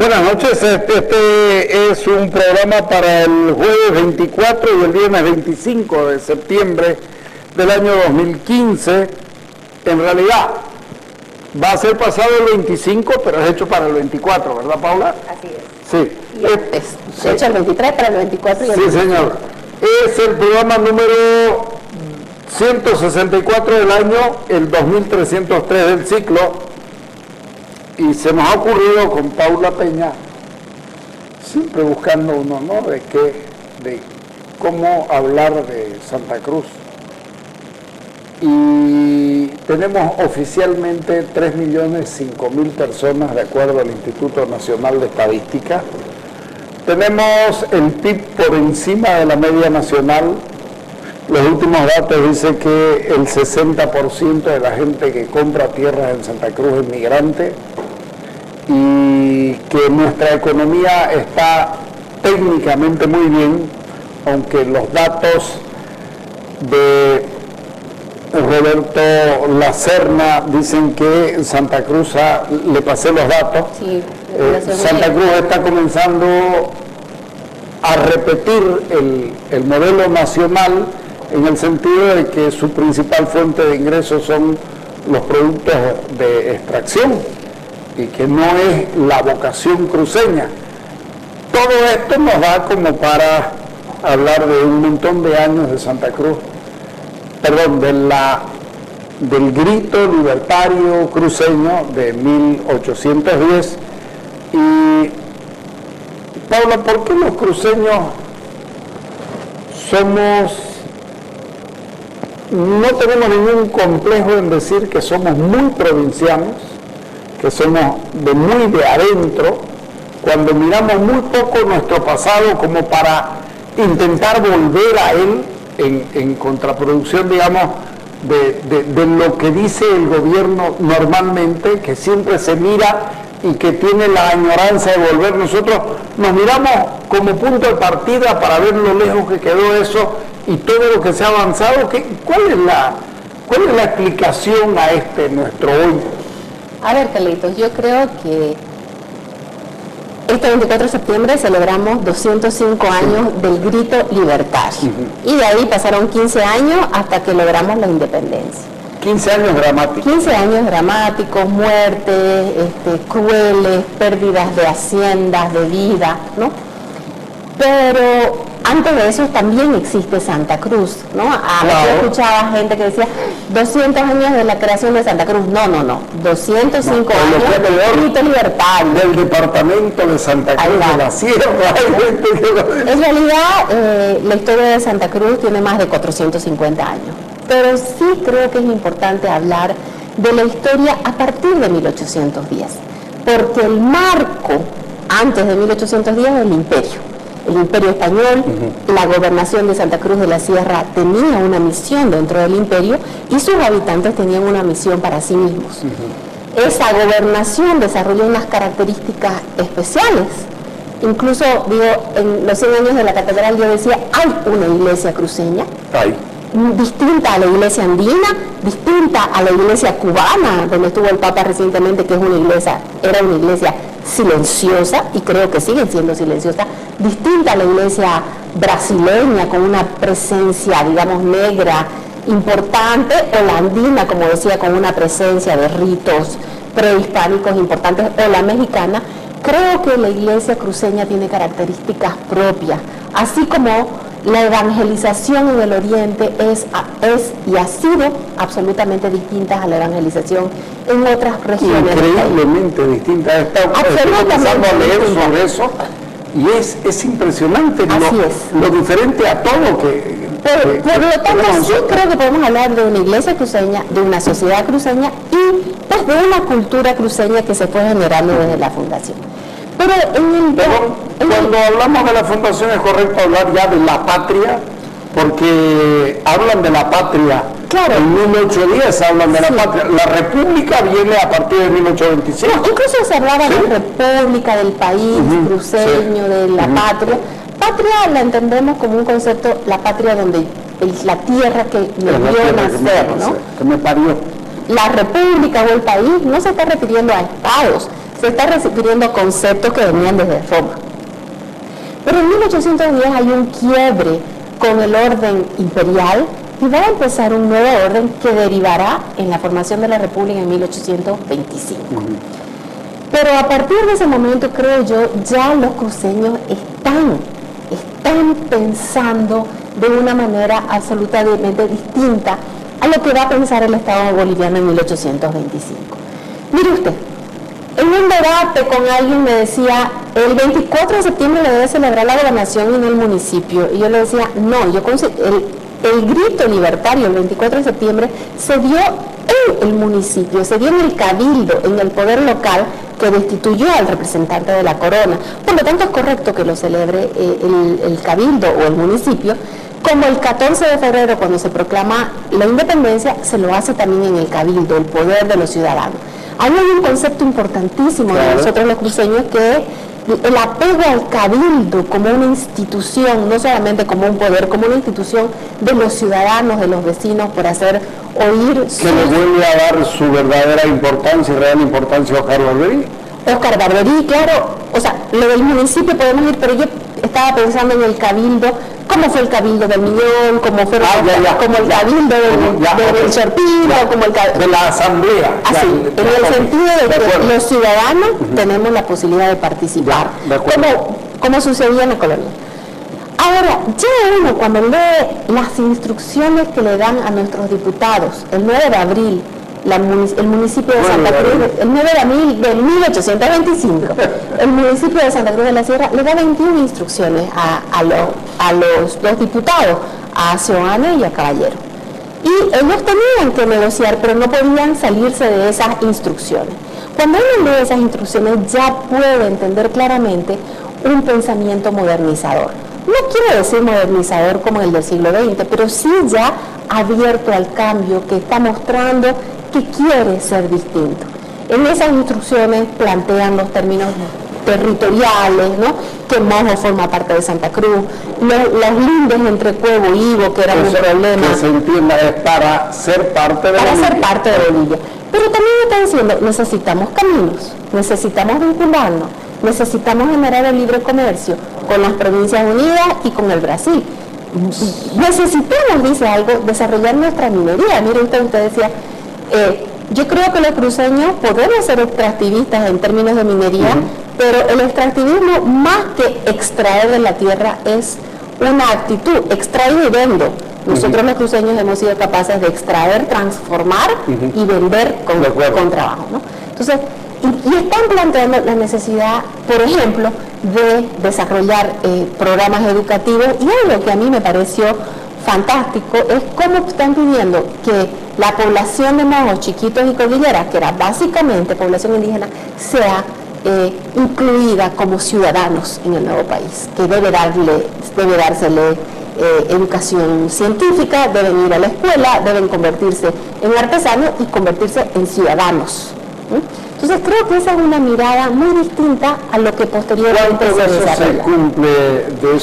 Buenas noches, este es un programa para el jueves 24 y el viernes 25 de septiembre del año 2015. En realidad va a ser pasado el 25, pero es hecho para el 24, ¿verdad, Paula? Así es. Sí. Y antes, de hecho el 23 para el 24 y el 25. Sí, señor. Es el programa número 164 del año, el 2303 del ciclo. Y se nos ha ocurrido con Paula Peña, siempre buscando un honor de cómo hablar de Santa Cruz. Y tenemos oficialmente 3.005.000 personas, de acuerdo al Instituto Nacional de Estadística. Tenemos el PIB por encima de la media nacional. Los últimos datos dicen que el 60% de la gente que compra tierras en Santa Cruz es migrante y que nuestra economía está técnicamente muy bien, aunque los datos de Roberto Lacerna dicen que Santa Cruz, le pasé los datos, sí, Santa Cruz está comenzando a repetir el modelo nacional, en el sentido de que su principal fuente de ingresos son los productos de extracción y que no es la vocación cruceña. Todo esto nos da como para hablar de un montón de años de Santa Cruz, perdón, del grito libertario cruceño de 1810. Y Paula, ¿por qué los cruceños no tenemos ningún complejo en decir que somos muy provincianos, que somos muy de adentro, cuando miramos muy poco nuestro pasado como para intentar volver a él en contraproducción, digamos, de lo que dice el gobierno normalmente, que siempre se mira y que tiene la añoranza de volver? Nosotros nos miramos como punto de partida para ver lo lejos que quedó eso y todo lo que se ha avanzado. ¿Cuál es la explicación a nuestro hoy? A ver, Carlitos, yo creo que este 24 de septiembre celebramos 205 años del grito libertario. Y de ahí pasaron 15 años hasta que logramos la independencia. 15 años dramáticos. 15 años dramáticos, muertes, crueles, pérdidas de haciendas, de vida, ¿no? Pero antes de eso también existe Santa Cruz, ¿no? A veces escuchaba gente que decía 200 años de la creación de Santa Cruz. No, 205 años del grito libertario. Del departamento de Santa Cruz de la Sierra. En realidad, la historia de Santa Cruz tiene más de 450 años. Pero sí creo que es importante hablar de la historia a partir de 1810. Porque el marco antes de 1810 es el imperio. El imperio español, la gobernación de Santa Cruz de la Sierra tenía una misión dentro del imperio y sus habitantes tenían una misión para sí mismos. Esa gobernación desarrolló unas características especiales. Incluso, en los 100 años de la catedral yo decía, hay una iglesia cruceña, distinta a la iglesia andina, distinta a la iglesia cubana, donde estuvo el Papa recientemente, que era una iglesia silenciosa, y creo que sigue siendo silenciosa, distinta a la iglesia brasileña, con una presencia, digamos, negra, importante, o la andina, como decía, con una presencia de ritos prehispánicos importantes, o la mexicana. Creo que la iglesia cruceña tiene características propias, así como la evangelización en el Oriente es y ha sido absolutamente distinta a la evangelización en otras regiones. Increíblemente distinta. Estoy comenzando a leer sobre eso y es impresionante lo diferente a todo que... Por lo tanto, sí creo que podemos hablar de una iglesia cruceña, de una sociedad cruceña y pues, de una cultura cruceña que se fue generando desde la fundación. Pero cuando hablamos de la fundación es correcto hablar ya de la patria, porque hablan de la patria. Claro. En 1810 hablan de la patria. La república viene a partir de 1825. No, incluso se hablaba de república, del país cruceño, de la patria. Patria la entendemos como un concepto, la patria donde es la tierra que me vio nacer, ¿no? Que me parió. La república o el país no se está refiriendo a estados, se está refiriendo a conceptos que venían desde Roma. Pero en 1810 hay un quiebre con el orden imperial y va a empezar un nuevo orden que derivará en la formación de la República en 1825. Pero a partir de ese momento, creo yo, ya los cruceños están pensando de una manera absolutamente distinta a lo que va a pensar el Estado boliviano en 1825. Mire usted, en un debate con alguien me decía, el 24 de septiembre le debe celebrar la gobernación en el municipio, y yo le decía, no, el grito libertario el 24 de septiembre se dio en el municipio, se dio en el cabildo, en el poder local que destituyó al representante de la corona. Por lo tanto, es correcto que lo celebre el cabildo o el municipio, como el 14 de febrero, cuando se proclama la independencia, se lo hace también en el cabildo, el poder de los ciudadanos. Hay un concepto importantísimo de nosotros los cruceños, que es el apego al cabildo como una institución, no solamente como un poder, como una institución de los ciudadanos, de los vecinos, por hacer oír que le vuelve a dar su verdadera importancia y real importancia a Oscar Barberí. Oscar Barberí, claro, o sea, lo del municipio podemos ir, pero yo estaba pensando en el cabildo, cómo fue el cabildo del Millón, cómo fue como el cabildo del Chorpino, como el cabildo de la asamblea. Así, en el sentido de que los ciudadanos tenemos la posibilidad de participar, como sucedía en la colonia. Ahora, ya uno cuando lee las instrucciones que le dan a nuestros diputados, el 9 de abril, el municipio de Santa Cruz, el 9 de abril de 1825, el municipio de Santa Cruz de la Sierra le da 21 instrucciones a los dos diputados, a Seoane y a Caballero. Y ellos tenían que negociar, pero no podían salirse de esas instrucciones. Cuando uno lee esas instrucciones ya puede entender claramente un pensamiento modernizador. No quiero decir modernizador como el del siglo XX, pero sí ya abierto al cambio, que está mostrando que quiere ser distinto. En esas instrucciones plantean los términos territoriales, ¿no? Que Mojo forma parte de Santa Cruz, las lindes entre Cuevo y Ivo, que eran un problema. Que se entienda, es para ser parte de Bolivia. Para ser parte de Bolivia. Pero también están diciendo, necesitamos caminos, necesitamos vincularnos, necesitamos generar el libre comercio con las Provincias Unidas y con el Brasil. Necesitamos, dice algo, desarrollar nuestra minería. Mire usted decía, yo creo que los cruceños podemos ser extractivistas en términos de minería, pero el extractivismo, más que extraer de la tierra, es una actitud, extraer y vendo. Nosotros los cruceños hemos sido capaces de extraer, transformar y vender con trabajo, ¿no? Entonces, y están planteando la necesidad, por ejemplo, de desarrollar programas educativos, y algo que a mí me pareció fantástico es cómo están pidiendo que la población de Mojos, Chiquitos y Cordilleras, que era básicamente población indígena, sea incluida como ciudadanos en el nuevo país, que debe dársele educación científica, deben ir a la escuela, deben convertirse en artesanos y convertirse en ciudadanos. Entonces creo que esa es una mirada muy distinta a lo que posteriormente se desarrolla. ¿Cuánto se cumple de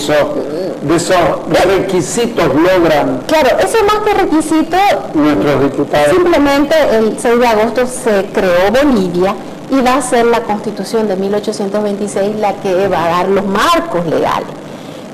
esos requisitos logran? Claro, eso más que requisito, nuestros diputados. Simplemente el 6 de agosto se creó Bolivia y va a ser la Constitución de 1826 la que va a dar los marcos legales.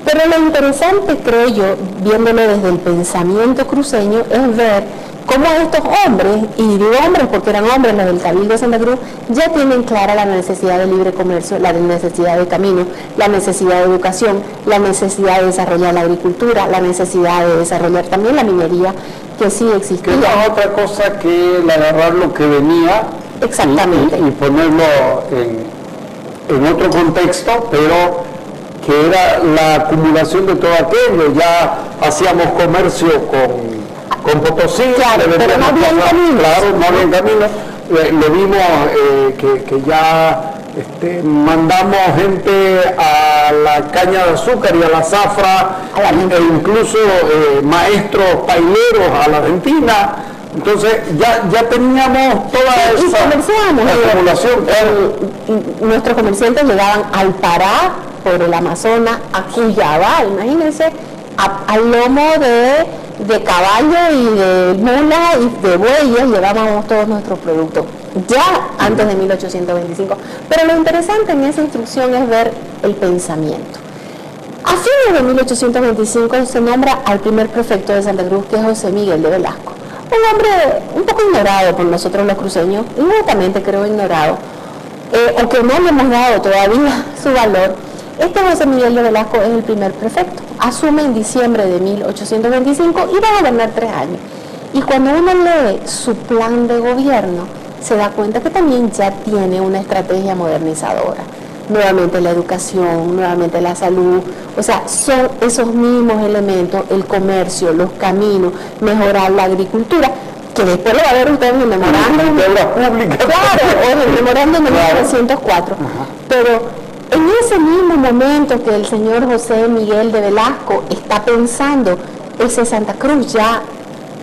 Pero lo interesante, creo yo, viéndolo desde el pensamiento cruceño, es ver cómo estos hombres, y digo hombres porque eran hombres los del Cabildo de Santa Cruz, ya tienen clara la necesidad de libre comercio, la necesidad de caminos, la necesidad de educación, la necesidad de desarrollar la agricultura, la necesidad de desarrollar también la minería, que sí existía. Que no es otra cosa que el agarrar lo que venía. Exactamente. Y ponerlo en otro contexto, pero que era la acumulación de todo aquello. Ya hacíamos comercio con Potosí, claro, pero no había camino. Claro, no había camino. Le vimos que ya mandamos gente a la caña de azúcar y a la zafra, e incluso maestros paileros a la Argentina. Entonces ya teníamos toda esa acumulación. Nuestros comerciantes llegaban al Pará por el Amazonas, a Cuyabá, imagínense, al lomo de caballo y de mula y de bueyes llevábamos todos nuestros productos, ya antes de 1825. Pero lo interesante en esa instrucción es ver el pensamiento. A fines de 1825 se nombra al primer prefecto de Santa Cruz, que es José Miguel de Velasco. Un hombre un poco ignorado por nosotros los cruceños, inmediatamente creo ignorado, o que no le hemos dado todavía su valor. Este José Miguel de Velasco es el primer prefecto. Asume en diciembre de 1825 y va a gobernar 3 años. Y cuando uno lee su plan de gobierno, se da cuenta que también ya tiene una estrategia modernizadora. Nuevamente la educación, nuevamente la salud, o sea, son esos mismos elementos, el comercio, los caminos, mejorar la agricultura, que después lo va a ver usted en el memorándum de la pública. Claro, o en el memorándum de 1904. Pero en ese mismo momento que el señor José Miguel de Velasco está pensando ese Santa Cruz ya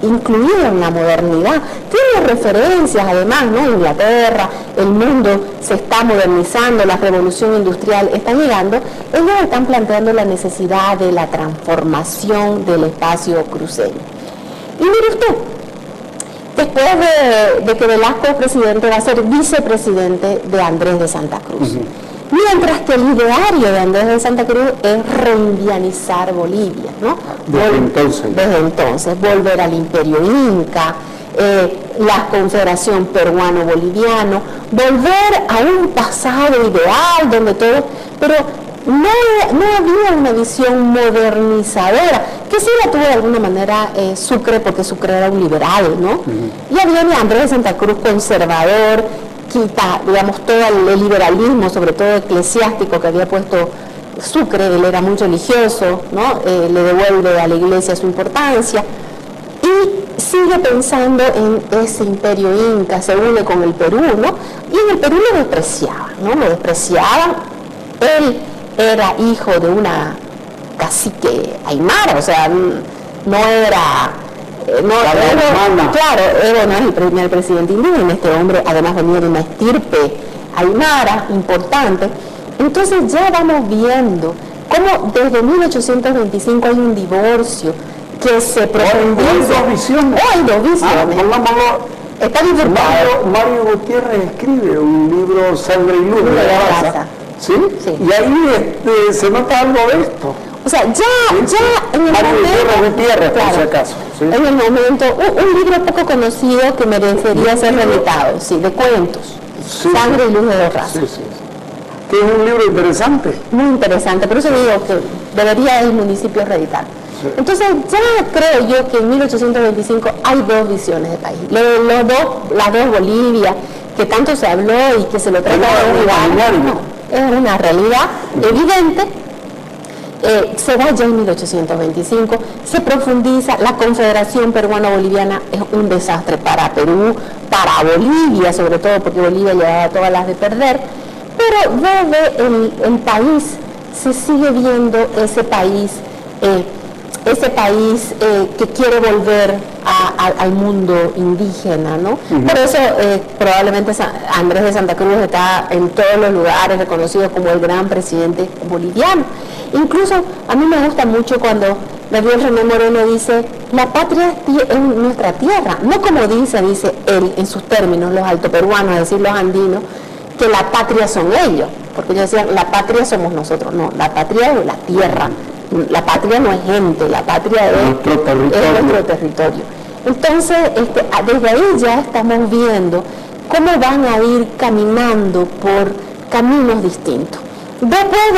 incluido en la modernidad, tiene referencias además, ¿no? Inglaterra, el mundo se está modernizando, la revolución industrial está llegando, ellos están planteando la necesidad de la transformación del espacio cruceño. Y mire usted, después de que Velasco es presidente, va a ser vicepresidente de Andrés de Santa Cruz. Mientras que el ideario de Andrés de Santa Cruz es reindianizar Bolivia, ¿no? Desde entonces, volver al imperio inca, la confederación peruano-boliviano, volver a un pasado ideal donde todo, pero no había una visión modernizadora, que sí la tuvo de alguna manera Sucre, porque Sucre era un liberal, ¿no? Y había Andrés de Santa Cruz conservador, quita, digamos, todo el liberalismo, sobre todo eclesiástico que había puesto Sucre, él era muy religioso, ¿no? Le devuelve a la iglesia su importancia y sigue pensando en ese imperio inca, se une con el Perú, ¿no? Y en el Perú lo despreciaban, ¿no? Lo despreciaban. Él era hijo de una cacique aymara, o sea, no era... claro, Evo no es el primer presidente indígena, este hombre además venía de una estirpe aymara importante. Entonces ya vamos viendo cómo desde 1825 hay un divorcio que se profundiza. Hay dos visiones. Está bifurcado. Mario Gutiérrez escribe un libro, Sangre y Luz, de la raza. ¿Sí? Sí. Y ahí se nota algo de esto. O sea, ya en el Gutiérrez, claro, por si acaso. ¿Sí? En el momento, un libro poco conocido que merecería ser reeditado, sí, de cuentos. Sí, Sangre y Luz de dos razas. Sí, sí. Que es un libro interesante. Muy interesante, por eso digo que debería el municipio reeditar. Sí. Entonces, ya creo yo que en 1825 hay dos visiones de país. Las dos Bolivia, que tanto se habló y que se lo trata de derribar, es una realidad evidente. Se da ya en 1825, se profundiza, la Confederación Peruano-Boliviana es un desastre para Perú, para Bolivia sobre todo, porque Bolivia llevaba todas las de perder, pero desde el país se sigue viendo ese país que quiere volver al mundo indígena, ¿no? Por eso probablemente Andrés de Santa Cruz está en todos los lugares reconocido como el gran presidente boliviano. Incluso a mí me gusta mucho cuando Gabriel René Moreno dice, la patria es nuestra tierra, no como dice él en sus términos, los altoperuanos, es decir, los andinos, que la patria son ellos, porque ellos decían, la patria somos nosotros, no, la patria es la tierra. La patria no es gente, la patria es nuestro territorio. Entonces, desde ahí ya estamos viendo cómo van a ir caminando por caminos distintos. Después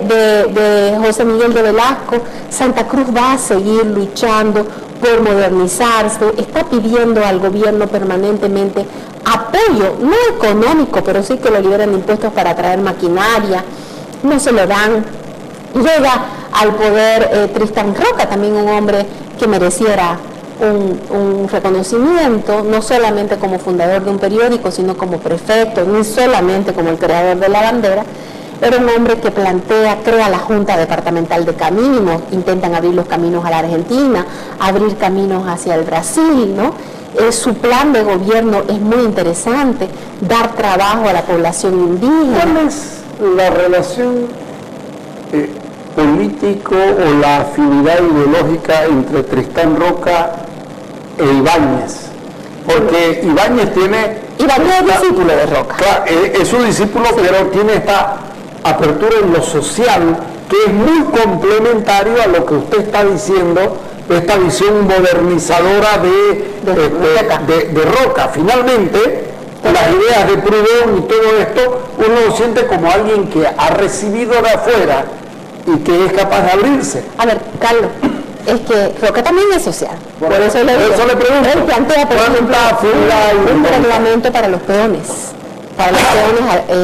de José Miguel de Velasco, Santa Cruz va a seguir luchando por modernizarse, está pidiendo al gobierno permanentemente apoyo, no económico, pero sí que lo liberen de impuestos para traer maquinaria, no se lo dan. Llega al poder Tristán Roca, también un hombre que mereciera un reconocimiento, no solamente como fundador de un periódico, sino como prefecto, ni solamente como el creador de la bandera. Era un hombre que crea la Junta Departamental de Caminos, intentan abrir los caminos a la Argentina, abrir caminos hacia el Brasil, ¿no? Su plan de gobierno es muy interesante, dar trabajo a la población indígena. ¿Cuál es la relación político o la afinidad ideológica entre Tristán Roca e Ibáñez? Porque Ibáñez es discípulo de Roca. Claro, es su discípulo, sí, pero tiene esta apertura en lo social que es muy complementario a lo que usted está diciendo, esta visión modernizadora de Roca. Finalmente, las ideas de Proudhon y todo esto, uno lo siente como alguien que ha recibido de afuera y que es capaz de abrirse. A ver, Carlos, es que Roca también es social. Por eso le pregunto. Él plantea, por ejemplo, un reglamento para los peones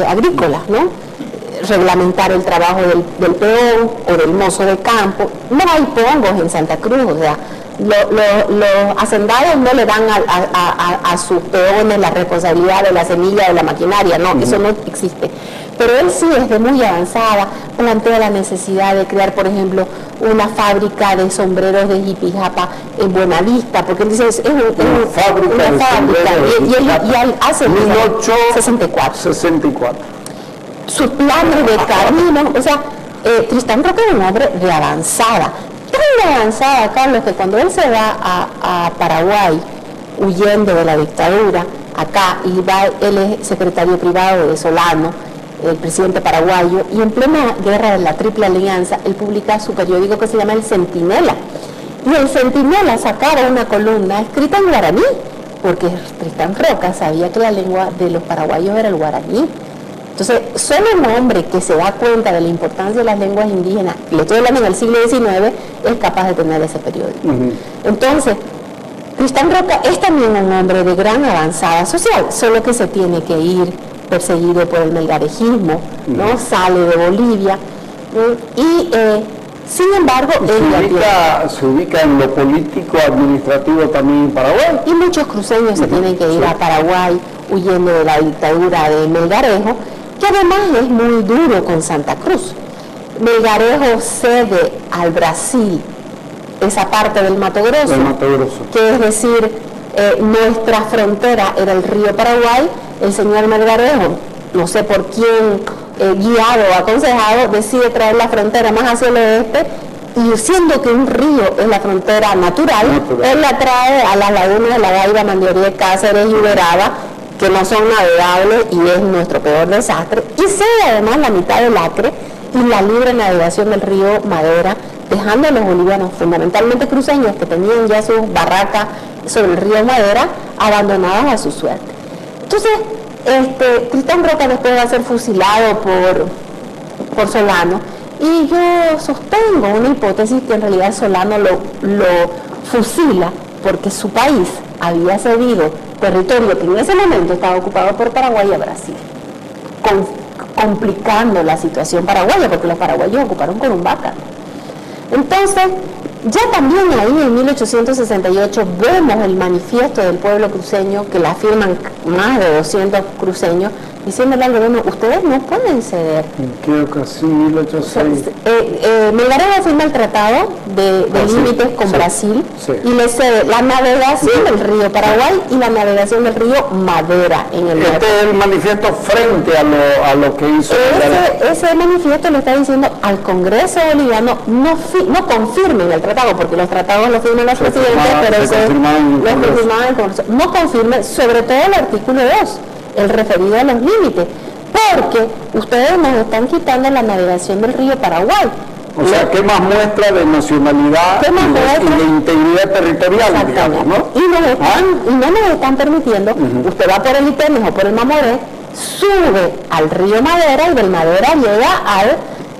agrícolas, ¿no? Reglamentar el trabajo del peón o del mozo de campo. No hay pongos en Santa Cruz, o sea, los hacendados no le dan a sus peones la responsabilidad de la semilla de la maquinaria, no, eso no existe. Pero él sí, desde muy avanzada, plantea la necesidad de crear, por ejemplo, una fábrica de sombreros de Jipijapa en Buenavista, porque él dice, es una fábrica, y él hace 1864. Sus planes de camino, o sea, Tristán Roca es un hombre de avanzada, tan avanzada, Carlos, que cuando él se va a Paraguay, huyendo de la dictadura, acá, y él es secretario privado de Solano, el presidente paraguayo, y en plena guerra de la Triple Alianza, él publica su periódico que se llama El Centinela, y el Centinela sacaba una columna escrita en guaraní, porque Tristán Roca sabía que la lengua de los paraguayos era el guaraní. Entonces, solo un hombre que se da cuenta de la importancia de las lenguas indígenas, le estoy hablando en el siglo XIX, es capaz de tener ese periódico. Entonces, Tristán Roca es también un hombre de gran avanzada social, solo que se tiene que ir perseguido por el melgarejismo, ¿no? Sale de Bolivia, y sin embargo se ubica en lo político administrativo también en Paraguay, y muchos cruceños se tienen que ir a Paraguay huyendo de la dictadura de Melgarejo, que además es muy duro con Santa Cruz. Melgarejo cede al Brasil esa parte del Mato Grosso, que es decir, nuestra frontera era el río Paraguay. El señor Melgarejo, no sé por quién guiado o aconsejado, decide traer la frontera más hacia el oeste, y siendo que un río es la frontera natural, él la trae a las lagunas de La Gaiba, Mandiorí, Cáceres y Uberaba, que no son navegables y es nuestro peor desastre, y cede además la mitad del Acre y la libre navegación del río Madera, dejando a los bolivianos, fundamentalmente cruceños, que tenían ya sus barracas sobre el río Madera, abandonadas a su suerte. Entonces, Tristán Roca después va a ser fusilado por Solano, y yo sostengo una hipótesis que en realidad Solano lo fusila porque su país había cedido territorio que en ese momento estaba ocupado por Paraguay y Brasil, complicando la situación paraguaya, porque los paraguayos ocuparon Corumbaca. Entonces, ya también ahí en 1868 vemos el manifiesto del pueblo cruceño, que la firman más de 200 cruceños, diciéndole al gobierno, ustedes no pueden ceder. ¿En qué ocasión? 1806. Melgarejo firma el tratado de límites con Brasil, y le cede la navegación del río Paraguay y la navegación del río Madera en el norte. Es el manifiesto frente a lo que hizo ese manifiesto le está diciendo al Congreso boliviano, no confirmen el tratado, porque los tratados los firman los presidentes, pero los confirmaban el Congreso. No confirmen, sobre todo el artículo 2, el referido a los límites, porque ustedes nos están quitando la navegación del río Paraguay. O sea, ¿qué más muestra de nacionalidad y de integridad territorial, digamos, ¿no? Y no nos están permitiendo, usted va por el Itemes o por el Mamoré, sube al río Madera, y del Madera llega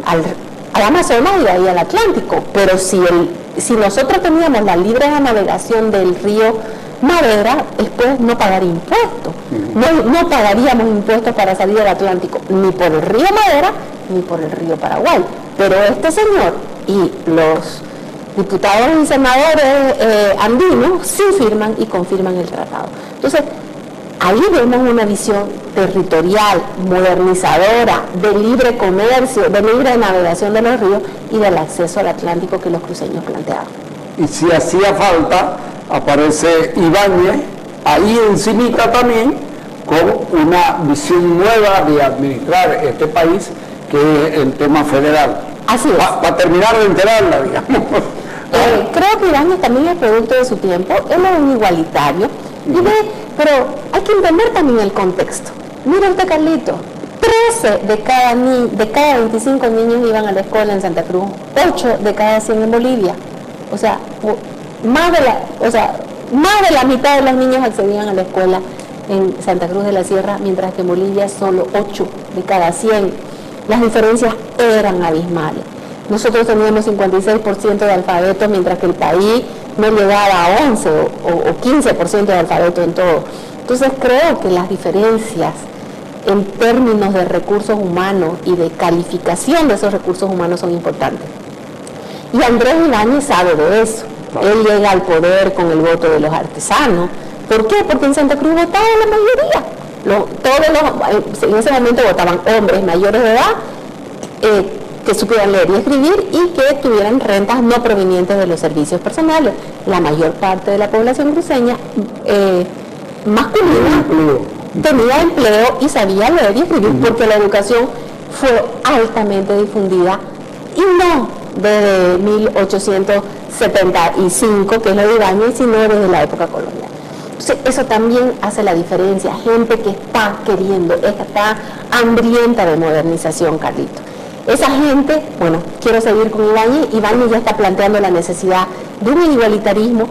al Amazonas y de ahí al Atlántico. Pero si nosotros teníamos la libre navegación del río Madera, después no pagar impuestos. No pagaríamos impuestos para salir del Atlántico, ni por el río Madera, ni por el río Paraguay. Pero este señor y los diputados y senadores andinos sí firman y confirman el tratado. Entonces, ahí vemos una visión territorial, modernizadora, de libre comercio, de libre navegación de los ríos y del acceso al Atlántico que los cruceños planteaban. Y si hacía falta, aparece Ibáñez ahí encimita también, con una visión nueva de administrar este país, que es el tema federal. Así es. Para terminar de enterarla, digamos. Creo que Ibáñez también es producto de su tiempo, él es un igualitario, pero hay que entender también el contexto. Mira usted, Carlito, 13 de cada 25 niños iban a la escuela en Santa Cruz, 8 de cada 100 en Bolivia. O sea, más de la mitad de los niños accedían a la escuela en Santa Cruz de la Sierra, mientras que en Bolivia solo 8 de cada 100. Las diferencias eran abismales. Nosotros teníamos 56% de alfabeto, mientras que el país no llegaba a 11 o 15% de alfabeto en todo. Entonces creo que las diferencias en términos de recursos humanos y de calificación de esos recursos humanos son importantes. Y Andrés Ibáñez sabe de eso. Él llega al poder con el voto de los artesanos. ¿Por qué? Porque en Santa Cruz votaba la mayoría. En ese momento votaban hombres mayores de edad que supieran leer y escribir y que tuvieran rentas no provenientes de los servicios personales. La mayor parte de la población cruceña masculina tenía empleo y sabía leer y escribir, porque la educación fue altamente difundida y no desde 1875, que es lo de Ibáñez, sino desde la época colonial. Entonces, eso también hace la diferencia. Gente que está queriendo, está hambrienta de modernización, Carlito. Esa gente, bueno, quiero seguir con Ibáñez. Ibáñez ya está planteando la necesidad de un igualitarismo.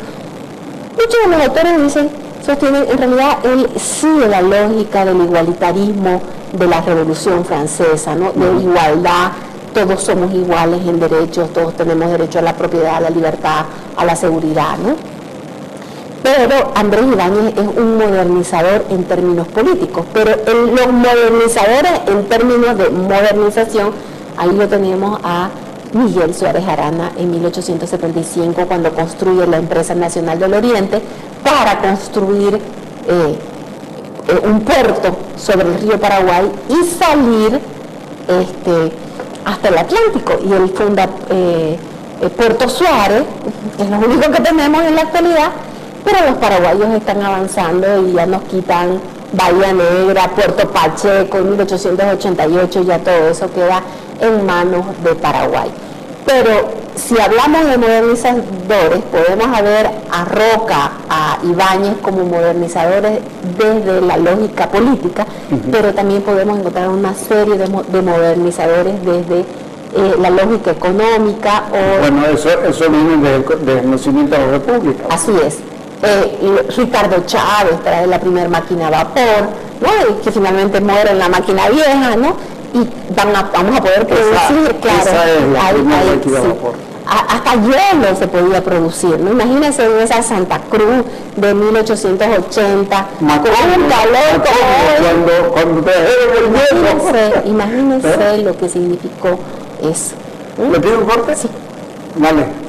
Muchos de los autores sostienen, en realidad, él sigue la lógica del igualitarismo de la Revolución Francesa, ¿no? De igualdad, todos somos iguales en derechos, todos tenemos derecho a la propiedad, a la libertad, a la seguridad, ¿no? Pero Andrés Ibáñez es un modernizador en términos políticos, pero los modernizadores en términos de modernización, ahí lo tenemos a Miguel Suárez Arana en 1875, cuando construye la Empresa Nacional del Oriente para construir un puerto sobre el río Paraguay y salir hasta el Atlántico. Y él funda Puerto Suárez, que es lo único que tenemos en la actualidad, pero los paraguayos están avanzando y ya nos quitan Bahía Negra, Puerto Pacheco, en 1888 ya todo eso queda en manos de Paraguay. Pero si hablamos de modernizadores, podemos ver a Roca, a Ibáñez como modernizadores desde la lógica política, pero también podemos encontrar una serie de modernizadores desde la lógica económica. Bueno, eso viene desde el nacimiento de la República. Así es. Ricardo Chávez trae la primera máquina a vapor, ¿no? Y que finalmente muere en la máquina vieja, ¿no? Y vamos a poder producir, claro. Esa es la primera máquina a vapor. Hasta hielo se podía producir, ¿no? Imagínense en esa Santa Cruz de 1880, con un calor como hoy. Imagínense lo que significó eso. ¿Le pido un corte? Sí. Vale.